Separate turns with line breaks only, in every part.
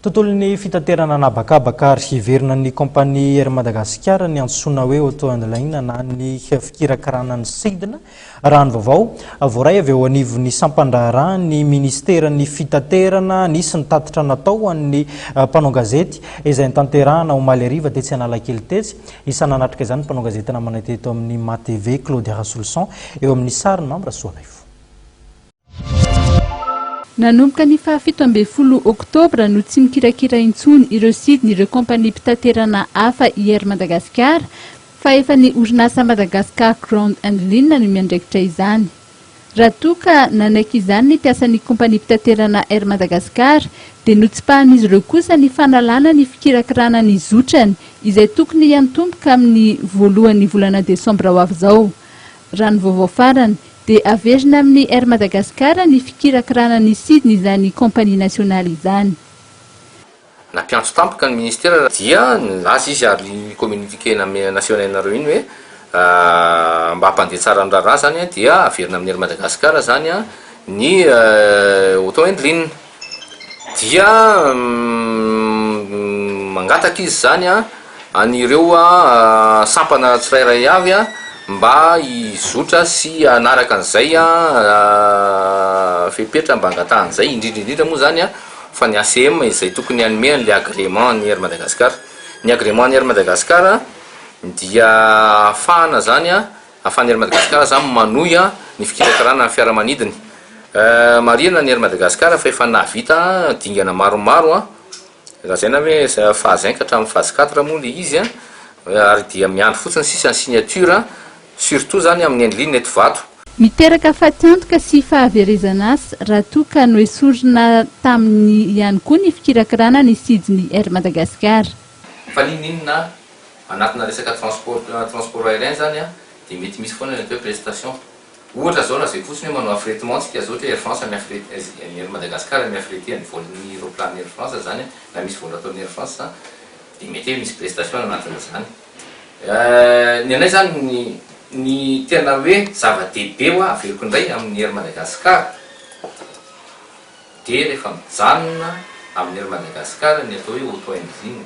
Tontolon'ny fitaterana anabakabaka ary hiverina ny kompania Air Madagascar ny antsoina hoe Auto and Line na ny fikirakarana ny sidina raha ny vaovao voaray avy eo anivon'ny sampandraharaha ny ministeran'ny fitaterana nisy ny tatitra natao an'ny mpanao gazety izay nitanterahana omaly hariva tetsy Analakely tetsy isana natrika izany mpanao gazety namana teto amin'ny MATV Claude Rassoulson eo amin'ny sariny Mambra Soanaivo.
Nanomboka ny 17 Oktobra no tsy mikirakira intsony ireo sidina ireo kompania mpitaterana hafa i Air Madagascar fa efa ny orinasa Madagascar Ground and Line no miandraikitra izany. Raha toa ka nanaiky izany ny mpiasan'ny kompania mpitaterana Air Madagascar dia notsipahan'izy ireo kosa ny fanalana ny fikirakirana ny zotrany izay tokony hiantomboka amin'ny voalohan'ny volana Desambra ho avy izao. Raha ny vaovao farany dia averina amin'ny Air Madagascar ny fikirakirana ny sidina izany kompania nasionaly izany.
Nampiantso tampoka ny ministera dia laza izy ary communiqué nasionalnareo iny hoe mba hampandeha tsara ny raharaha zany dia averina amin'ny Air Madagascar zany ny Auto and Line dia mangataka izy zany anireo sampana tsirairay avy mba izotra sy anaraka an'izay fepetra mba angatahan'izay indrindra moa zany fa ny ACM izay tokony hanome an'le agrément ny Air Madagascar. Ny agrément ny Air Madagascar dia ahafahana zany ahafahan'ny Air Madagascar zany manohy ny fikirakarana ny fiaramanidiny. Marina ny Air Madagascar fa efa nahavita dingana maromaro lazaina hoe phase 1 ka hatramin'ny phase 4 moa le izy ary dia miandry fotsiny sisa ny signature surtout zany amin'ny ligne eto vato.
Miteraka fatiantoka sy fahaverezana azy raha toa ka noesorina tamin'ny ihany koa ny fikirakirana ny sidiny Air Madagascar.
Fa ninona anatina resaka transport aérien zany dia mety misy foana ny prestation. Ohatra zao laha zay fotsiny hoe manao affrétement tsika zao ohatra Air France Air Madagascar miaffrété ny volin'ny aéroplane Air France zany na misy vola ataon'ny Air France dia mety hoe misy prestation anatin'izany. Ny anay zany ny tena hoe zava-dehibe averiko indray amin'ny Air Madagascar dia rehefa mijanona amin'ny Air Madagascar ny atao hoe Auto and Line.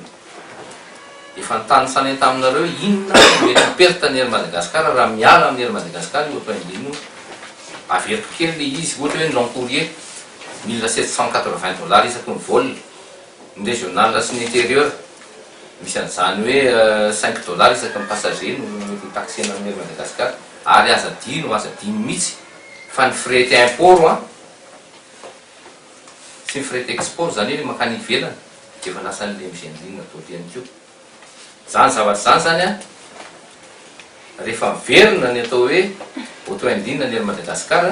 Efa nitany taminareo inona mety perte ny Air Madagascar raha miala amin'ny Air Madagascar io Auto and Line averiko kely le izy ohatra hoe ny long courrier $1780 isaky ny vol ny régional sy ny intérieur misy an'izany hoe $5 isaky ny passager no taxena amin'ny Air Madagascar ary aza dino mihitsy fa ny fret import sy ny fret export zany hoe makany ivelany dia efa lasa n'le migendrina atao ihany koa. Zany zavatra zany zany rehefa miverina ny atao hoe Auto and Line ny Air Madagascar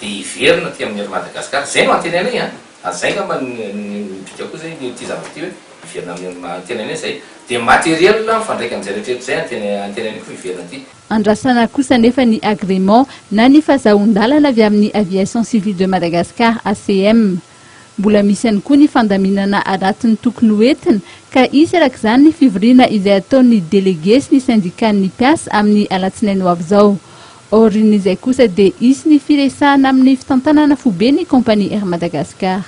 dia iverina ty amin'ny Air Madagascar zay no antenenay zay ngamba nydrika koa zay ty zavatra ty hoe iverina amin'ny antenenay zay dia matériel fandraika amin'izay rehetrarehetra zay antenenay koa iverina ty.
Andrasana kosa nefa ny agrément na ny fahazahon-dalana avy amin'ny aviation civile de Madagascar ACM. Mbola misy ihany koa ny fandaminana anatin'ny tokony hoentina ka isy arak'izany ny fivoriana izay ataon'ny délégué sy ny syndicat-ny mpiasa amin'ny alatsinainy ho avy izao. Orin'izay kosa dia isy ny firesahana amin'ny fitantanana fobe ny kompania Air Madagascar.